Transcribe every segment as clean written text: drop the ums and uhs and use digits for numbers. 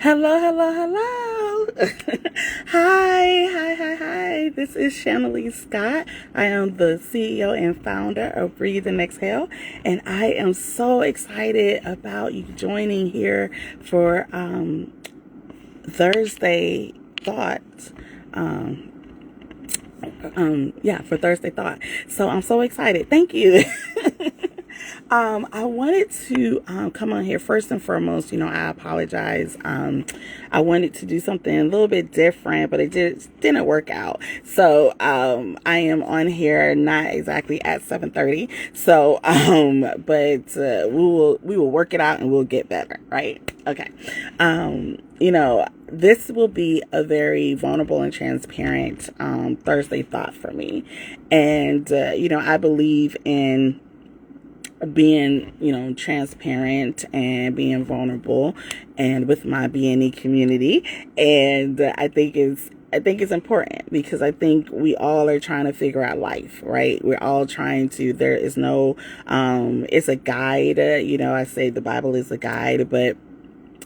Hello, hello, hello. Hi. This is Shanalise Scott. I am the CEO and founder of Breathe and Exhale, and I am so excited about you joining here for Thursday Thoughts. For Thursday Thought. So I'm so excited. Thank you. I wanted to come on here first and foremost. I apologize. I wanted to do something a little bit different, but it just didn't work out. So I am on here not exactly at 7:30. So but we will work it out and we'll get better, right? Okay. This will be a very vulnerable and transparent Thursday thought for me, and I believe in being transparent and being vulnerable and with my BNE community. And I think it's important because I think we all are trying to figure out life, right? We're all trying to. There is no it's a guide. I say the Bible is a guide, but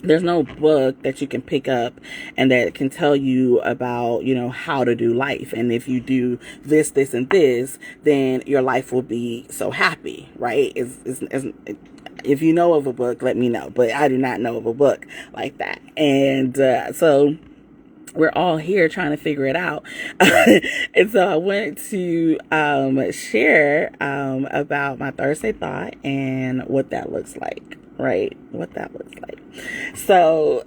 there's no book that you can pick up and that can tell you about, how to do life. And if you do this, this, and this, then your life will be so happy, right? If you know of a book, let me know. But I do not know of a book like that. And so we're all here trying to figure it out. And so I wanted to share about my Thursday thought and what that looks like, right? What that looks like. So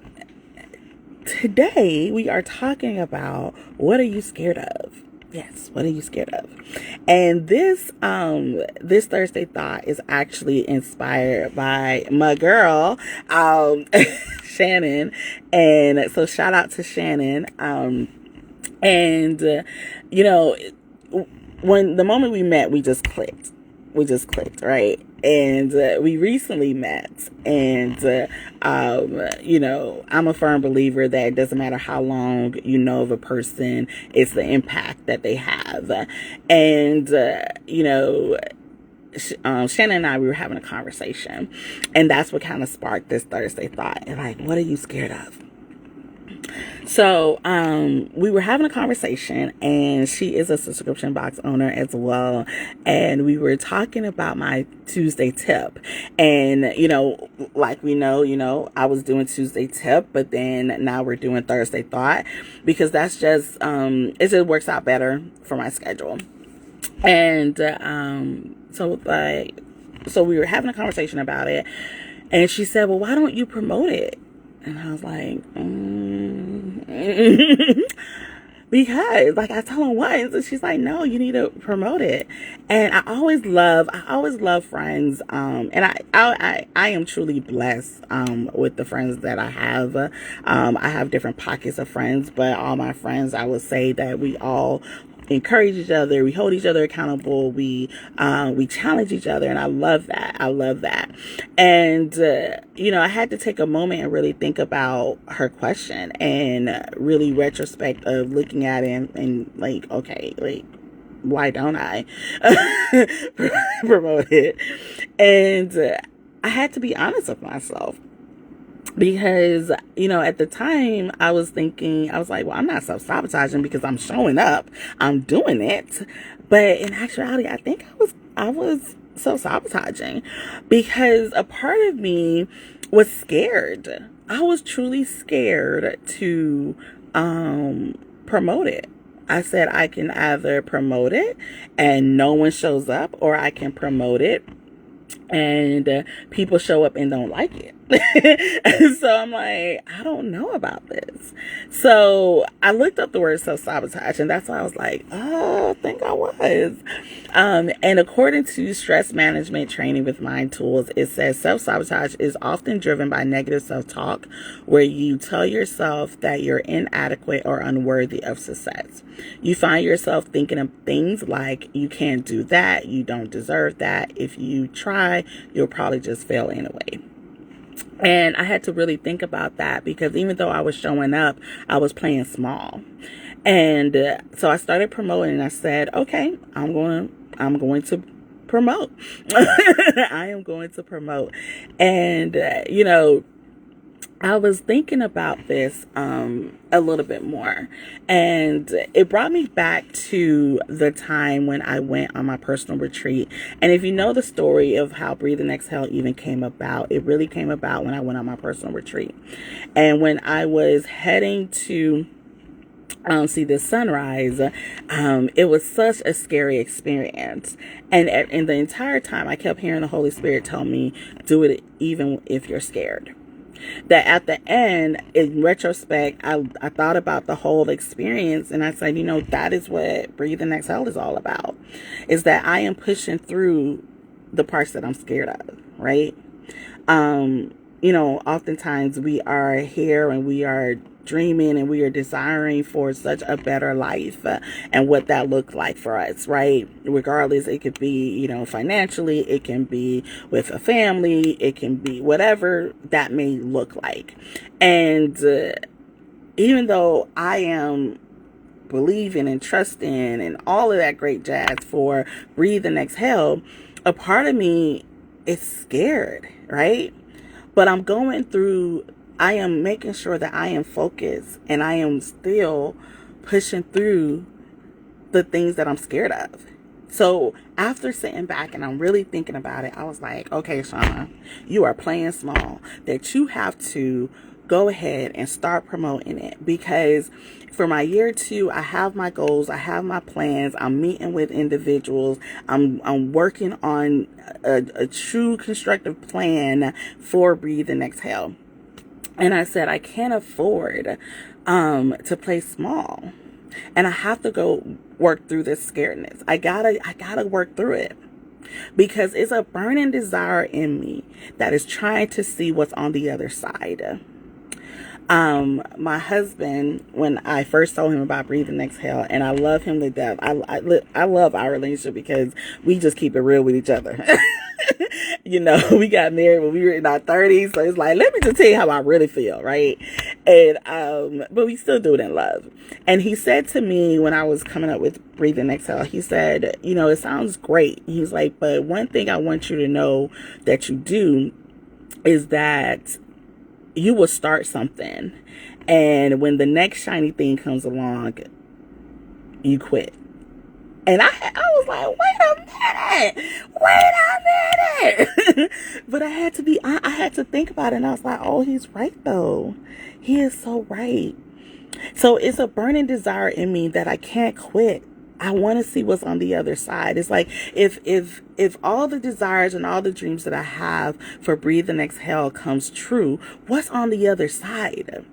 today we are talking about, what are you scared of? Yes, what are you scared of? And this Thursday thought is actually inspired by my girl, Shannon. And so shout out to Shannon. When the moment we met, we just clicked, right? And we recently met, and I'm a firm believer that it doesn't matter how long you know of a person, it's the impact that they have. And Shannon and I, we were having a conversation, and that's what kind of sparked this Thursday thought. Like, what are you scared of? So we were having a conversation, and she is a subscription box owner as well. And we were talking about my Tuesday tip. And, like we know, I was doing Tuesday tip, but then now we're doing Thursday thought because that's just, it just works out better for my schedule. And so we were having a conversation about it, and she said, well, why don't you promote it? And I was like, because, like, I tell her once, and she's like, no, you need to promote it. And I always love friends. And I am truly blessed, with the friends that I have. I have different pockets of friends, but all my friends, I would say that we all encourage each other, we hold each other accountable, we challenge each other, and I love that. And I had to take a moment and really think about her question and really retrospect of looking at it and like, okay, like, why don't I promote it? And I had to be honest with myself. Because, at the time I was like, well, I'm not self-sabotaging because I'm showing up, I'm doing it. But in actuality, I think I was self-sabotaging because a part of me was scared. I was truly scared to promote it. I said I can either promote it and no one shows up, or I can promote it and people show up and don't like it. And so I'm like, I don't know about this. So I looked up the word self-sabotage, and that's why I was like, oh, I think I was. And according to Stress Management Training with Mind Tools, it says self-sabotage is often driven by negative self-talk, where you tell yourself that you're inadequate or unworthy of success. You find yourself thinking of things like, you can't do that, you don't deserve that, if you try, you'll probably just fail anyway. And I had to really think about that because even though I was showing up, I was playing small. And so I started promoting, and I said, okay, I'm going to promote. I am going to promote. And, I was thinking about this a little bit more, and it brought me back to the time when I went on my personal retreat. And if you know the story of how Breathe and Exhale even came about, it really came about when I went on my personal retreat. And when I was heading to see the sunrise, it was such a scary experience. And the entire time I kept hearing the Holy Spirit tell me, do it even if you're scared. That at the end, in retrospect, I thought about the whole experience, and I said, that is what Breathe and Exhale is all about, is that I am pushing through the parts that I'm scared of, right? Oftentimes we are here and we are dreaming and we are desiring for such a better life, and what that looked like for us, right? Regardless, it could be, financially, it can be with a family, it can be whatever that may look like. And even though I am believing and trusting and all of that great jazz for Breathe and Exhale, a part of me is scared, right? But I am making sure that I am focused and I am still pushing through the things that I'm scared of. So after sitting back and I'm really thinking about it, I was like, okay, Shauna, you are playing small, that you have to go ahead and start promoting it, because for my year 2, I have my goals, I have my plans, I'm meeting with individuals, I'm working on a true constructive plan for Breathe and Exhale. And I said, I can't afford to play small. And I have to go work through this scaredness. I gotta work through it, because it's a burning desire in me that is trying to see what's on the other side. My husband, when I first told him about Breathe and Exhale, and I love him to death. I love our relationship because we just keep it real with each other. We got married when we were in our 30s, so it's like, let me just tell you how I really feel, right? And but we still do it in love. And he said to me when I was coming up with Breathe and Exhale, he said, it sounds great. He's like, but one thing I want you to know that you do is that you will start something, and when the next shiny thing comes along, you quit. And I was like, wait a minute. But I had to think about it, and I was like, oh, he's right though. He is so right. So it's a burning desire in me that I can't quit. I want to see what's on the other side. It's like, if all the desires and all the dreams that I have for Breathe and Exhale comes true, what's on the other side?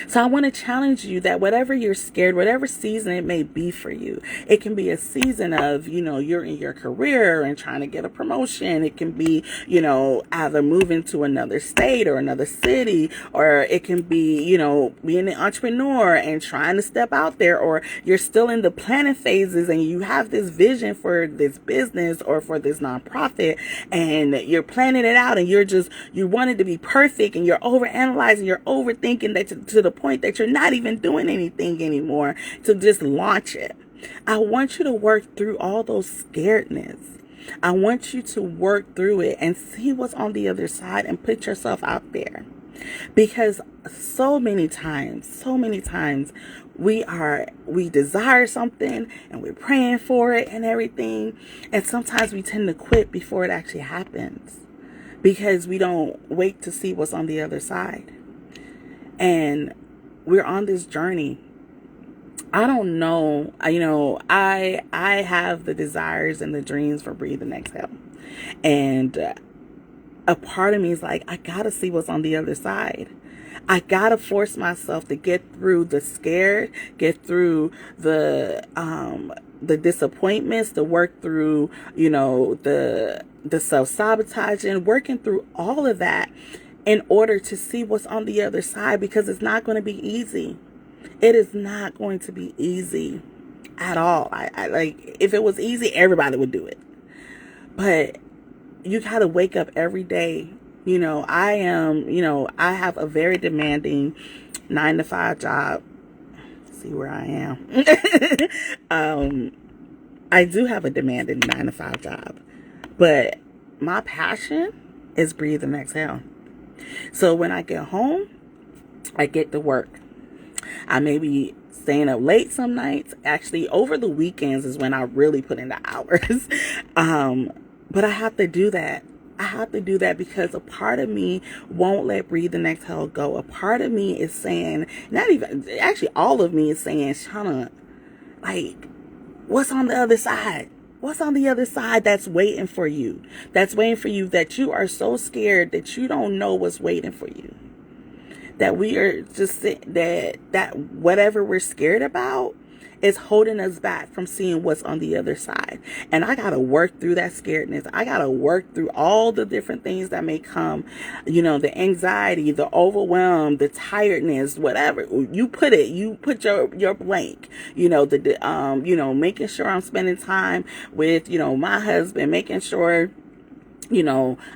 So I want to challenge you that whatever you're scared, whatever season it may be for you, it can be a season of, you're in your career and trying to get a promotion. It can be, either moving to another state or another city, or it can be, being an entrepreneur and trying to step out there, or you're still in the planning phases and you have this vision for this business or for this nonprofit, and you're planning it out and you want it to be perfect, and you're overanalyzing, you're overthinking that to the point that you're not even doing anything anymore to just launch it. I want you to work through all those scaredness. I want you to work through it and see what's on the other side and put yourself out there. Because so many times we desire something and we're praying for it and everything, and sometimes we tend to quit before it actually happens because we don't wait to see what's on the other side. And we're on this journey. I don't know. I have the desires and the dreams for Breathe and Exhale. And a part of me is like, I got to see what's on the other side. I got to force myself to get through the scared, get through the disappointments, to work through, the self-sabotaging, working through all of that in order to see what's on the other side, because it's not going to be easy. It is not going to be easy at all. I like, if it was easy, everybody would do it. But you got to wake up every day. I have a very demanding 9-to-5 job. See where I am. I do have a demanding 9-to-5 job, but my passion is Breathe and Exhale. So when I get home, I get to work. I may be staying up late some nights. Actually, over the weekends is when I really put in the hours. But I have to do that. I have to do that because a part of me won't let Breathe and Exhale go. A part of me is saying, not even, actually all of me is saying, Shauna, like, what's on the other side? What's on the other side that's waiting for you? That's waiting for you, that you are so scared that you don't know what's waiting for you. That we are just, that whatever we're scared about is holding us back from seeing what's on the other side. And I got to work through that scaredness. I got to work through all the different things that may come, the anxiety, the overwhelm, the tiredness, whatever you put it, you put your blank, making sure I'm spending time with, my husband, making sure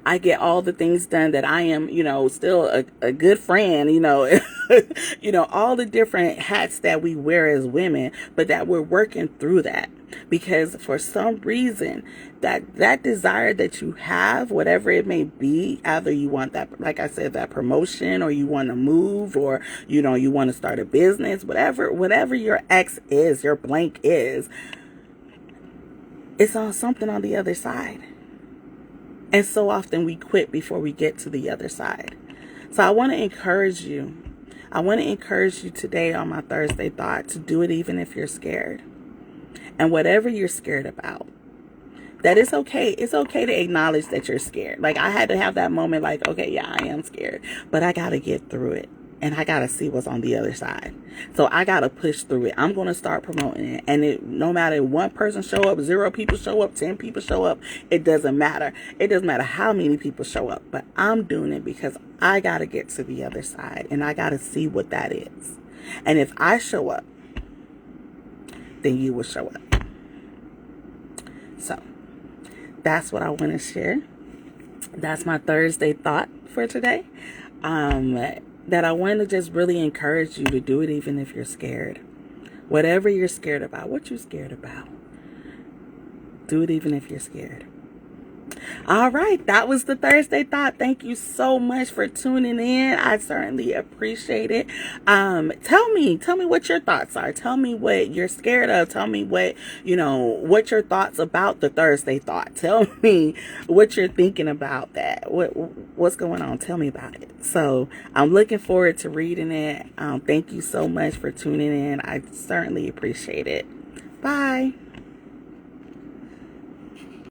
I get all the things done, that I am, still a good friend, all the different hats that we wear as women, but that we're working through that. Because for some reason, that desire that you have, whatever it may be, either you want that, like I said, that promotion, or you want to move, or, you want to start a business, whatever your X is, your blank is, it's on something on the other side. And so often we quit before we get to the other side. So I want to encourage you. I want to encourage you today on my Thursday thought to do it even if you're scared. And whatever you're scared about, that it's okay. It's okay to acknowledge that you're scared. Like, I had to have that moment like, okay, yeah, I am scared, but I got to get through it. And I got to see what's on the other side. So I got to push through it. I'm going to start promoting it. And no matter one person show up, 0 people show up, 10 people show up, it doesn't matter. It doesn't matter how many people show up. But I'm doing it because I got to get to the other side. And I got to see what that is. And if I show up, then you will show up. So that's what I want to share. That's my Thursday thought for today. That I want to just really encourage you to do it even if you're scared. Whatever you're scared about, what you're scared about, do it even if you're scared. All right, that was the Thursday thought. Thank you so much for tuning in. I certainly appreciate it. Tell me what your thoughts are. Tell me what you're scared of. Tell me what your thoughts about the Thursday thought. Tell me what you're thinking about that. What's going on? Tell me about it. So I'm looking forward to reading it. Thank you so much for tuning in. I certainly appreciate it. Bye.